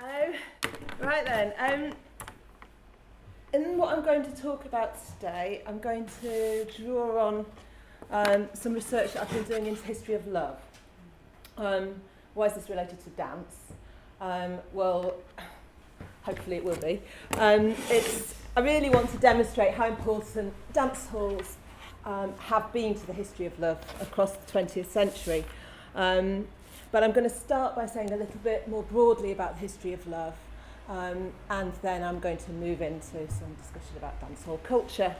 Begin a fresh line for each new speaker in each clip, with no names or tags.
Right then, in what I'm going to talk about today, I'm going to draw on some research that I've been doing into history of love. Why is this related to dance? Well, hopefully it will be. I really want to demonstrate how important dance halls have been to the history of love across the 20th century. But I'm going to start by saying a little bit more broadly about the history of love, and then I'm going to move into some discussion about dancehall culture.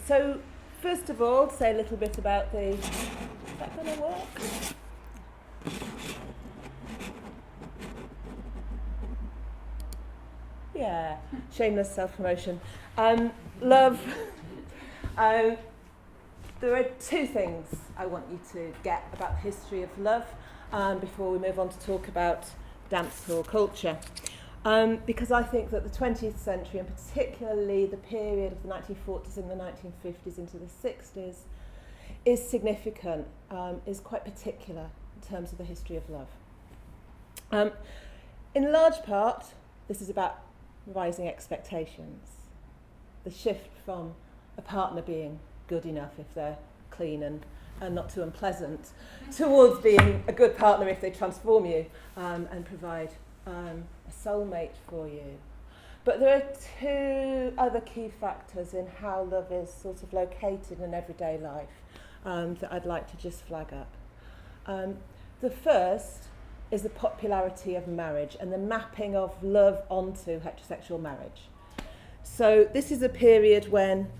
So, first of all, say a little bit about the... Is that going to work? Yeah, shameless self-promotion. Love. There are two things I want you to get about the history of love before we move on to talk about dancehall culture. Because I think that the 20th century, and particularly the period of the 1940s and the 1950s into the 60s, is significant, is quite particular in terms of the history of love. In large part, this is about rising expectations. The shift from a partner being good enough if they're clean and not too unpleasant, towards being a good partner if they transform you and provide a soulmate for you. But there are two other key factors in how love is sort of located in everyday life that I'd like to just flag up. The first is the popularity of marriage and the mapping of love onto heterosexual marriage. So this is a period when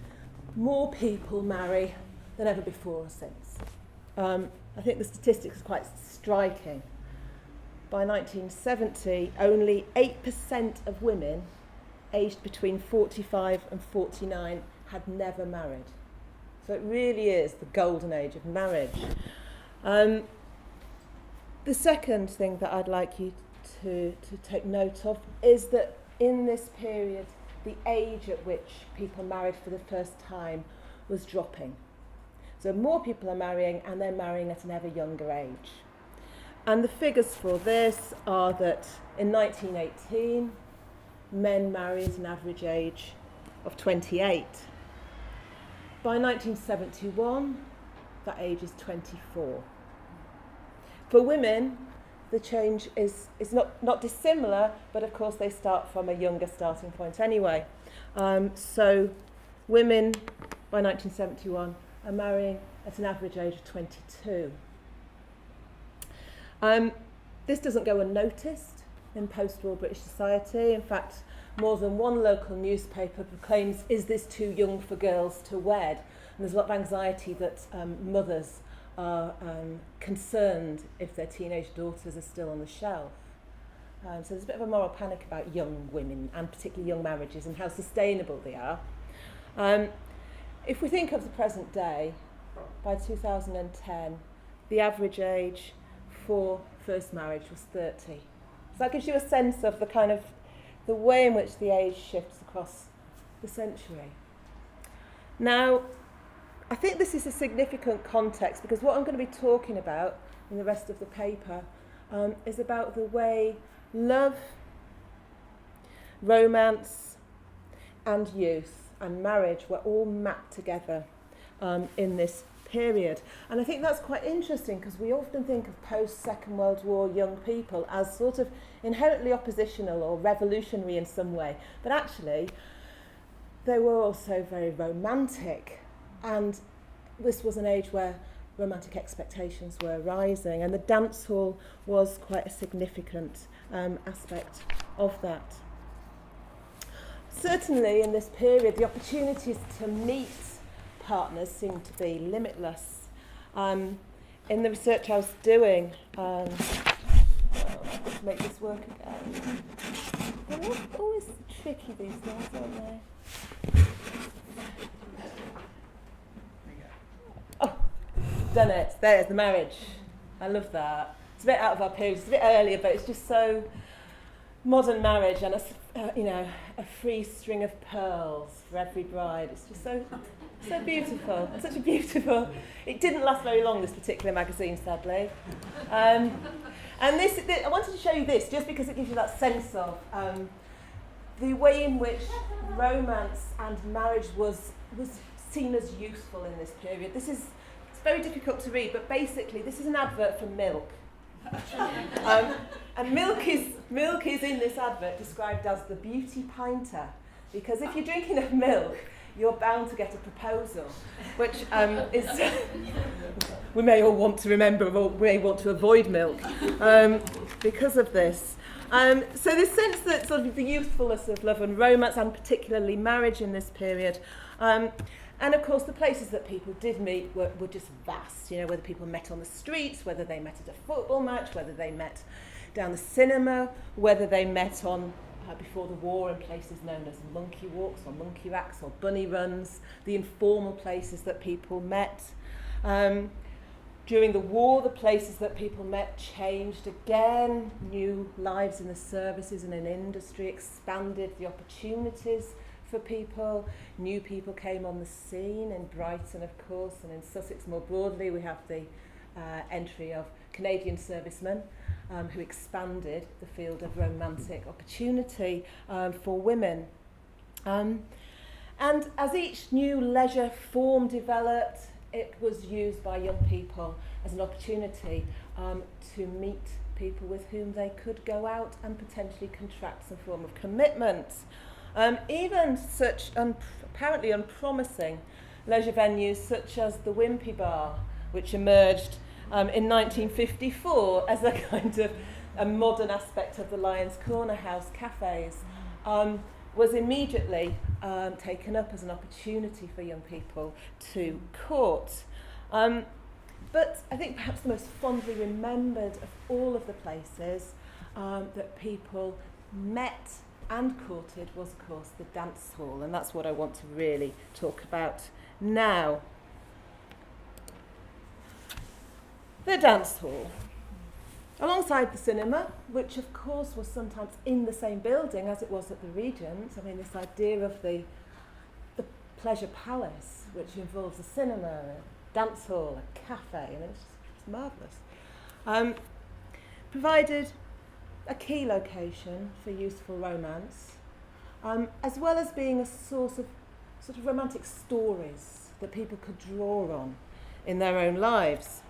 more people marry than ever before or since. I think the statistics are quite striking. By 1970, only 8% of women aged between 45 and 49 had never married. So it really is the golden age of marriage. The second thing that I'd like you to take note of is that in this period, the age at which people married for the first time was dropping. So more people are marrying, and they're marrying at an ever younger age. And the figures for this are that in 1918, men marry at an average age of 28. By 1971, that age is 24. For women, the change is not dissimilar, but of course they start from a younger starting point anyway. So women by 1971 are marrying at an average age of 22. This doesn't go unnoticed in post-war British society. In fact, more than one local newspaper proclaims, "Is this too young for girls to wed?" And there's a lot of anxiety that mothers are concerned if their teenage daughters are still on the shelf. So there's a bit of a moral panic about young women, and particularly young marriages, and how sustainable they are. If we think of the present day, by 2010, the average age for first marriage was 30. So that gives you a sense of the way in which the age shifts across the century. Now, I think this is a significant context, because what I'm going to be talking about in the rest of the paper is about the way love, romance, and youth and marriage were all mapped together in this period. And I think that's quite interesting, because we often think of post-Second World War young people as sort of inherently oppositional or revolutionary in some way. But actually, they were also very romantic. And this was an age where romantic expectations were rising, and the dance hall was quite a significant aspect of that. Certainly in this period, the opportunities to meet partners seemed to be limitless. In the research I was doing, to make this work again, they're always tricky, these things, aren't they? Oh, done it. There's the marriage. I love that. It's a bit out of our period. It's a bit earlier, but it's just so modern marriage and a free string of pearls for every bride. It's just so beautiful. Such a beautiful. It didn't last very long, this particular magazine, sadly. And I wanted to show you this just because it gives you that sense of the way in which romance and marriage was seen as useful in this period. It's very difficult to read, but basically this is an advert for milk. And milk is in this advert described as the beauty pinter, because if you drink enough milk, you're bound to get a proposal, which is we may all want to remember, or we may want to avoid milk because of this. So this sense that sort of the youthfulness of love and romance, and particularly marriage in this period, and of course the places that people did meet were just vast, whether people met on the streets, whether they met at a football match, whether they met down the cinema, whether they met on before the war in places known as monkey walks or monkey racks or bunny runs, the informal places that people met. During the war, the places that people met changed again. New lives in the services and in industry expanded the opportunities for people. New people came on the scene in Brighton, of course, and in Sussex more broadly. We have the entry of Canadian servicemen who expanded the field of romantic opportunity for women. And as each new leisure form developed, it was used by young people as an opportunity to meet people with whom they could go out and potentially contract some form of commitment. Even such apparently unpromising leisure venues such as the Wimpy Bar, which emerged in 1954 as a kind of a modern aspect of the Lion's Corner House cafes, was immediately taken up as an opportunity for young people to court. But I think perhaps the most fondly remembered of all of the places that people met and courted was, of course, the dance hall, and that's what I want to really talk about now. The dance hall, alongside the cinema, which of course was sometimes in the same building as it was at the Regent. I mean, this idea of the pleasure palace, which involves a cinema, a dance hall, a cafe, and it's marvellous, provided a key location for youthful romance, as well as being a source of sort of romantic stories that people could draw on in their own lives.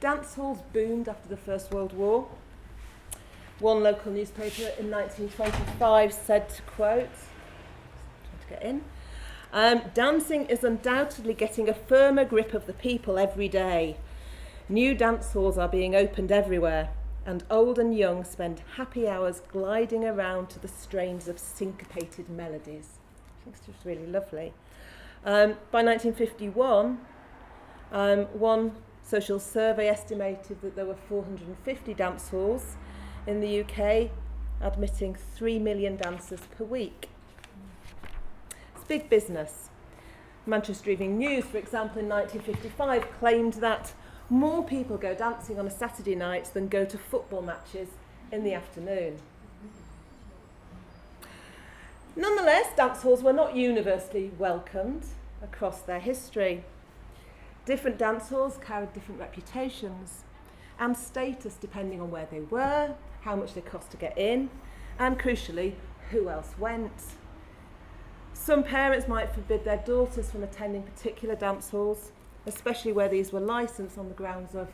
Dance halls boomed after the First World War. One local newspaper in 1925 said, to quote, trying to get in, dancing is undoubtedly getting a firmer grip of the people every day. New dance halls are being opened everywhere, and old and young spend happy hours gliding around to the strains of syncopated melodies. I think it's just really lovely. By 1951, one social survey estimated that there were 450 dance halls in the UK, admitting 3 million dancers per week. It's big business. Manchester Evening News, for example, in 1955 claimed that more people go dancing on a Saturday night than go to football matches in the afternoon. Nonetheless, dance halls were not universally welcomed across their history. Different dance halls carried different reputations and status depending on where they were, how much they cost to get in, and crucially, who else went. Some parents might forbid their daughters from attending particular dance halls, especially where these were licensed on the grounds of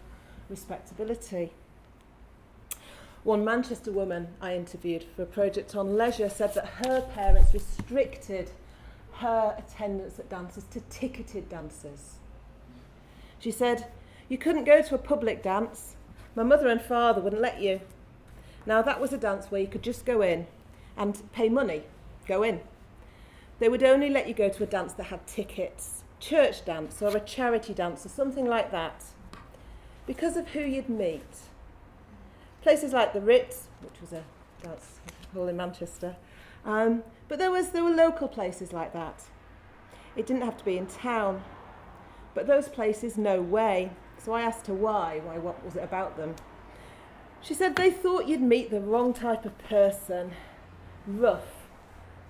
respectability. One Manchester woman I interviewed for a project on leisure said that her parents restricted her attendance at dances to ticketed dances. She said, "You couldn't go to a public dance. My mother and father wouldn't let you. Now that was a dance where you could just go in and pay money, go in. They would only let you go to a dance that had tickets, church dance or a charity dance or something like that, because of who you'd meet." Places like the Ritz, which was a dance hall in Manchester, but there were local places like that. It didn't have to be in town. But those places, no way. So I asked her why. What was it about them? She said they thought you'd meet the wrong type of person, rough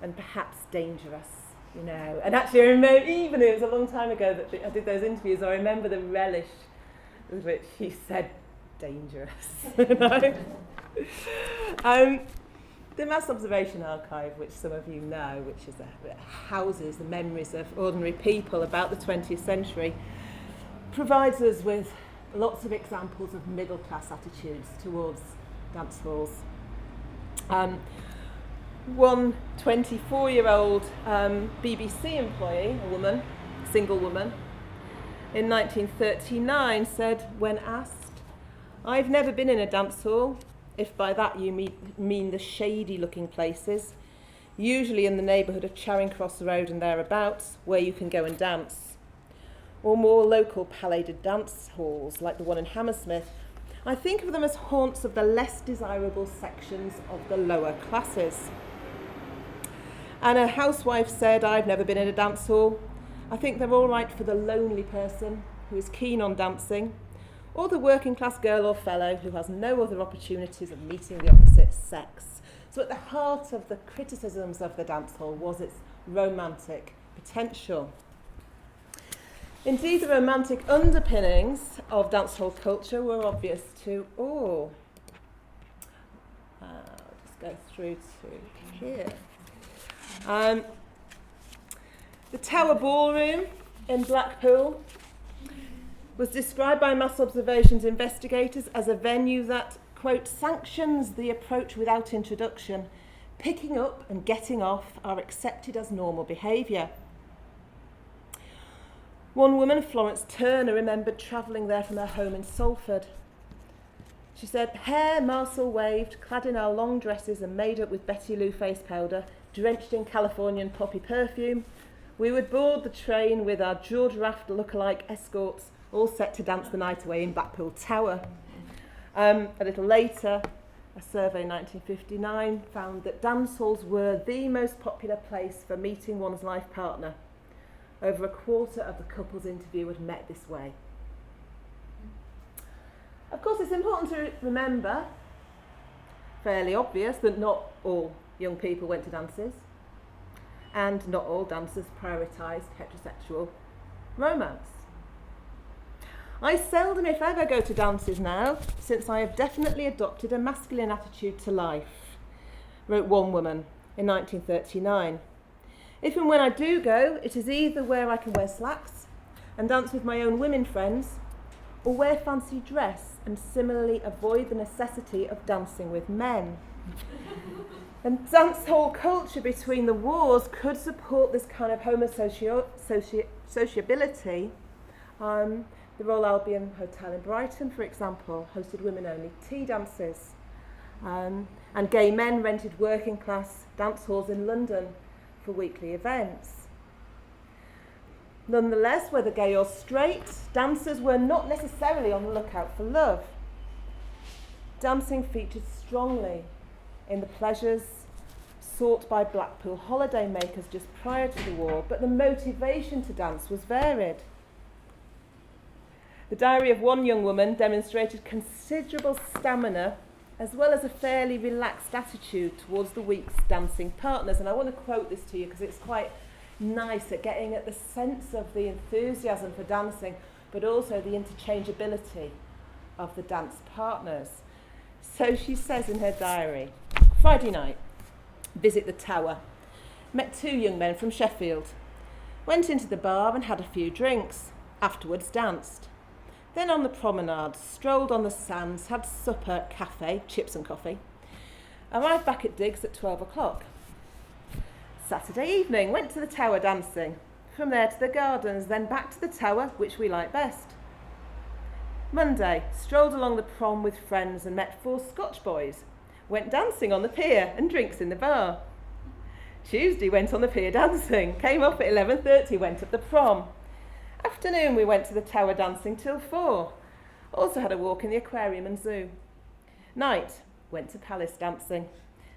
and perhaps dangerous, you know. And actually I remember, even it was a long time ago that I did those interviews, I remember the relish with which she said dangerous. You know? The Mass Observation Archive, which some of you know, which is houses the memories of ordinary people about the 20th century, provides us with lots of examples of middle-class attitudes towards dance halls. One 24-year-old BBC employee, a woman, single woman, in 1939 said, when asked, "I've never been in a dance hall, if by that you mean the shady-looking places, usually in the neighbourhood of Charing Cross Road and thereabouts, where you can go and dance, or more local paladed dance halls like the one in Hammersmith. I think of them as haunts of the less desirable sections of the lower classes." And a housewife said, "I've never been in a dance hall. I think they're all right for the lonely person who is keen on dancing, or the working class girl or fellow who has no other opportunities of meeting the opposite sex." So at the heart of the criticisms of the dance hall was its romantic potential. Indeed, the romantic underpinnings of dancehall culture were obvious to all. I'll just go through to here. The Tower Ballroom in Blackpool was described by Mass Observations investigators as a venue that, quote, sanctions the approach without introduction. Picking up and getting off are accepted as normal behaviour. One woman, Florence Turner, remembered travelling there from her home in Salford. She said, "Hair Marcel waved, clad in our long dresses and made up with Betty Lou face powder, drenched in Californian poppy perfume, we would board the train with our George Raft look-alike escorts, all set to dance the night away in Blackpool Tower." A little later, a survey in 1959 found that dance halls were the most popular place for meeting one's life partner. Over a quarter of the couples interviewed met this way. Of course, it's important to remember, fairly obvious, that not all young people went to dances, and not all dancers prioritised heterosexual romance. "I seldom, if ever, go to dances now, since I have definitely adopted a masculine attitude to life," wrote one woman in 1939. "If and when I do go, it is either where I can wear slacks and dance with my own women friends, or wear fancy dress and similarly avoid the necessity of dancing with men." And dancehall culture between the wars could support this kind of sociability. The Royal Albion Hotel in Brighton, for example, hosted women-only tea dances. And gay men rented working-class dance halls in London for weekly events. Nonetheless, whether gay or straight, dancers were not necessarily on the lookout for love. Dancing featured strongly in the pleasures sought by Blackpool holiday makers just prior to the war, but the motivation to dance was varied. The diary of one young woman demonstrated considerable stamina as well as a fairly relaxed attitude towards the week's dancing partners. And I want to quote this to you because it's quite nice at getting at the sense of the enthusiasm for dancing, but also the interchangeability of the dance partners. So she says in her diary, "Friday night, visit the Tower. Met two young men from Sheffield. Went into the bar and had a few drinks. Afterwards danced. Then on the promenade, strolled on the sands, had supper at cafe, chips and coffee. Arrived back at digs at 12 o'clock. Saturday evening, went to the Tower dancing. From there to the gardens, then back to the Tower, which we like best. Monday, strolled along the prom with friends and met 4 Scotch boys. Went dancing on the pier and drinks in the bar. Tuesday, went on the pier dancing. Came up at 11:30, went up the prom. Afternoon, we went to the Tower dancing till 4. Also had a walk in the aquarium and zoo. Night, went to Palace dancing.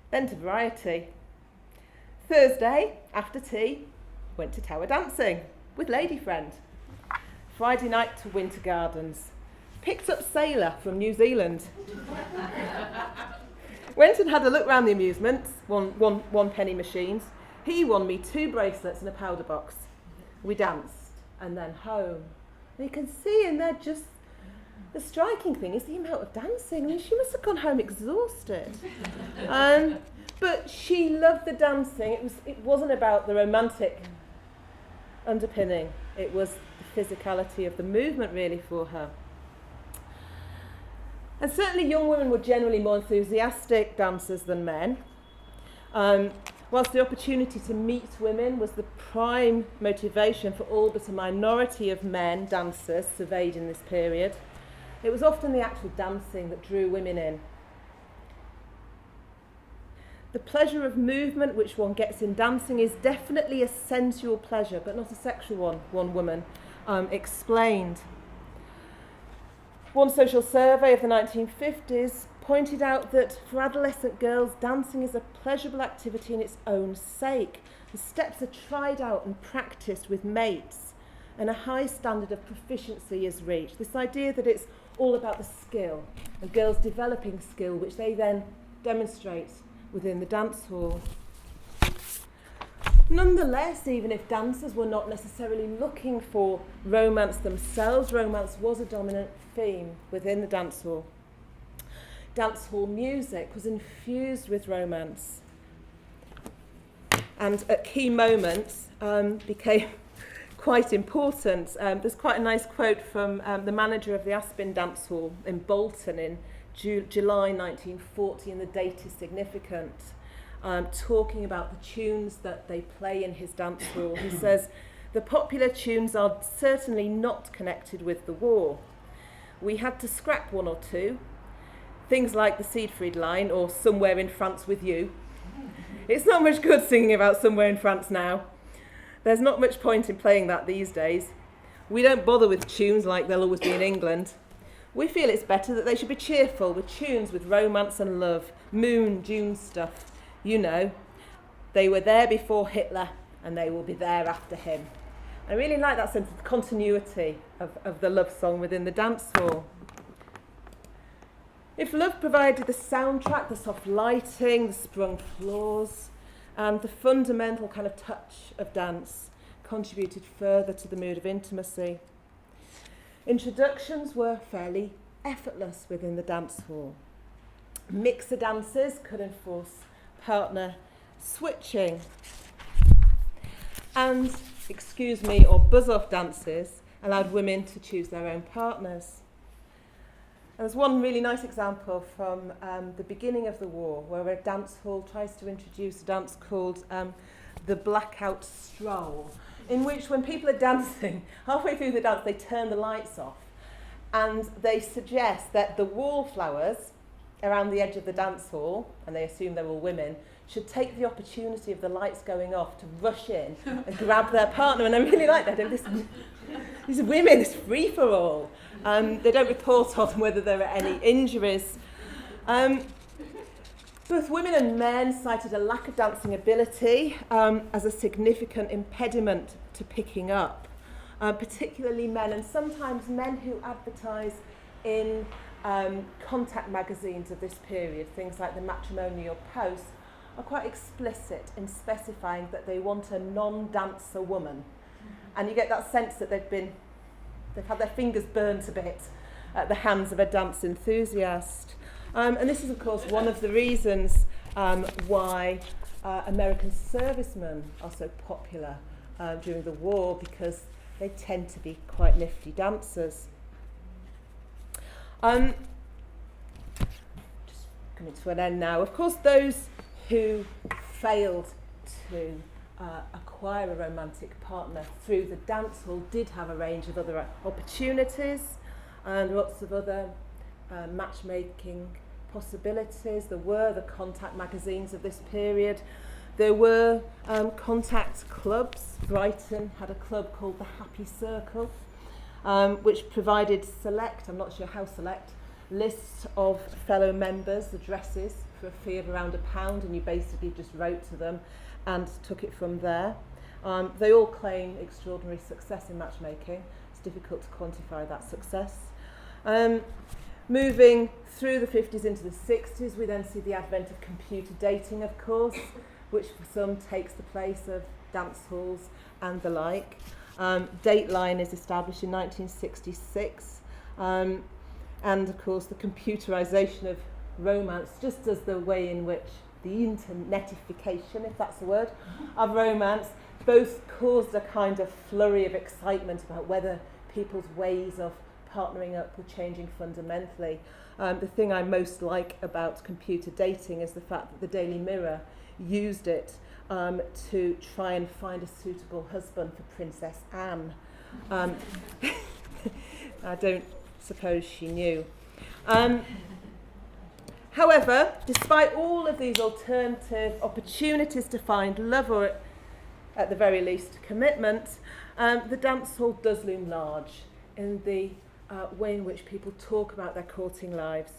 Then to Variety. Thursday, after tea, went to Tower dancing with lady friend. Friday night to Winter Gardens. picked up Sailor from New Zealand. Went and had a look round the amusements, one penny machines. He won me 2 bracelets and a powder box. We danced and then home. And you can see in there just the striking thing is the amount of dancing. I mean, she must have gone home exhausted. But she loved the dancing. It wasn't about the romantic underpinning. It was the physicality of the movement really for her. And certainly young women were generally more enthusiastic dancers than men. Whilst the opportunity to meet women was the prime motivation for all but a minority of men dancers surveyed in this period, it was often the actual dancing that drew women in. The pleasure of movement which one gets in dancing is definitely a sensual pleasure, but not a sexual one woman explained. One social survey of the 1950s pointed out that for adolescent girls, dancing is a pleasurable activity in its own sake. The steps are tried out and practiced with mates, and a high standard of proficiency is reached. This idea that it's all about the skill, and girls developing skill, which they then demonstrate within the dance hall. Nonetheless, even if dancers were not necessarily looking for romance themselves, romance was a dominant theme within the dance hall. Dance hall music was infused with romance, and at key moments became quite important. There's quite a nice quote from the manager of the Aspen Dance Hall in Bolton in July 1940, and the date is significant, talking about the tunes that they play in his dance hall. He says, "The popular tunes are certainly not connected with the war. We had to scrap 1 or 2, things like the Siegfried line or Somewhere in France with You. It's not much good singing about Somewhere in France now. There's not much point in playing that these days. We don't bother with tunes like They'll Always Be in England. We feel it's better that they should be cheerful, with tunes with romance and love, moon, June stuff. You know, they were there before Hitler and they will be there after him." I really like that sense of continuity of the love song within the dance hall. If love provided the soundtrack, the soft lighting, the sprung floors, and the fundamental kind of touch of dance contributed further to the mood of intimacy. Introductions were fairly effortless within the dance hall. Mixer dancers could enforce partner switching, and or buzz-off dances allowed women to choose their own partners. There's one really nice example from the beginning of the war, where a dance hall tries to introduce a dance called the blackout stroll, in which when people are dancing, halfway through the dance they turn the lights off, and they suggest that the wallflowers around the edge of the dance hall, and they assume they're all women, should take the opportunity of the lights going off to rush in and grab their partner. And I really like that. These women, it's free for all. They don't report on whether there are any injuries. Both women and men cited a lack of dancing ability as a significant impediment to picking up, particularly men, and sometimes men who advertise in contact magazines of this period, things like the Matrimonial Post, are quite explicit in specifying that they want a non-dancer woman. And you get that sense that they've had their fingers burnt a bit at the hands of a dance enthusiast. And this is, of course, one of the reasons why American servicemen are so popular during the war, because they tend to be quite nifty dancers. Just coming to an end now. Of course, those who failed to acquire a romantic partner through the dance hall did have a range of other opportunities and lots of other matchmaking possibilities. There were the contact magazines of this period. There were contact clubs. Brighton had a club called the Happy Circle, which provided select, I'm not sure how select, lists of fellow members' addresses for a fee of around £1, and you basically just wrote to them and took it from there. They all claim extraordinary success in matchmaking. It's difficult to quantify that success. Moving through the 50s into the 60s, we then see the advent of computer dating, of course, which for some takes the place of dance halls and the like. Dateline is established in 1966, and of course the computerization of romance, just as the way in which the internetification, if that's a word, of romance, both caused a kind of flurry of excitement about whether people's ways of partnering up were changing fundamentally. The thing I most like about computer dating is the fact that the Daily Mirror used it to try and find a suitable husband for Princess Anne. I don't suppose she knew. However, despite all of these alternative opportunities to find love, or at the very least commitment, the dance hall does loom large in the way in which people talk about their courting lives.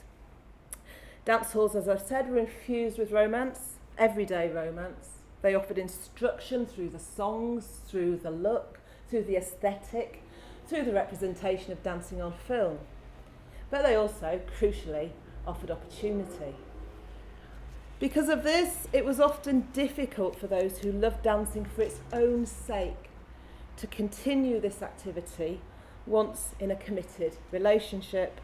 Dance halls, as I've said, were infused with romance, everyday romance. They offered instruction through the songs, through the look, through the aesthetic, through the representation of dancing on film. But they also, crucially, offered opportunity. Because of this, it was often difficult for those who loved dancing for its own sake to continue this activity once in a committed relationship.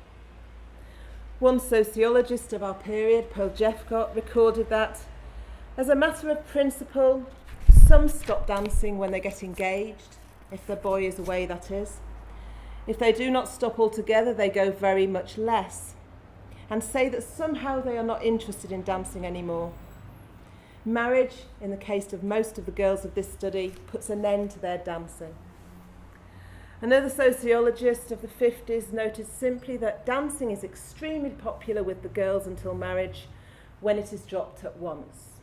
One sociologist of our period, Paul Jeffcott, recorded that, as a matter of principle, some stop dancing when they get engaged, if their boy is away, that is. If they do not stop altogether, they go very much less, and say that somehow they are not interested in dancing anymore. Marriage, in the case of most of the girls of this study, puts an end to their dancing. Another sociologist of the 50s noted simply that dancing is extremely popular with the girls until marriage, when it is dropped at once.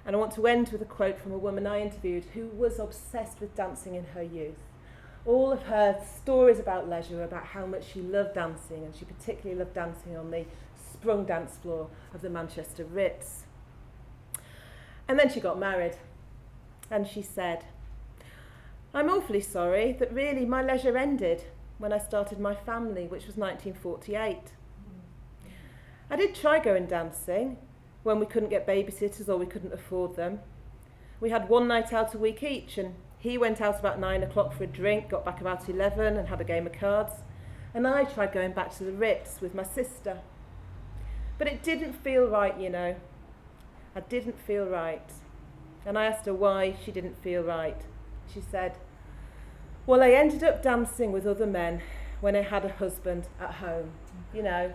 And I want to end with a quote from a woman I interviewed who was obsessed with dancing in her youth. All of her stories about leisure, about how much she loved dancing, and she particularly loved dancing on the sprung dance floor of the Manchester Ritz. And then she got married, and she said, "I'm awfully sorry that really my leisure ended when I started my family, which was 1948. I did try going dancing when we couldn't get babysitters or we couldn't afford them. We had one night out a week each, and he went out about 9 o'clock for a drink, got back about 11 and had a game of cards. And I tried going back to the Ritz with my sister. But it didn't feel right, you know. I didn't feel right." And I asked her why she didn't feel right. She said, "Well, I ended up dancing with other men when I had a husband at home, you know."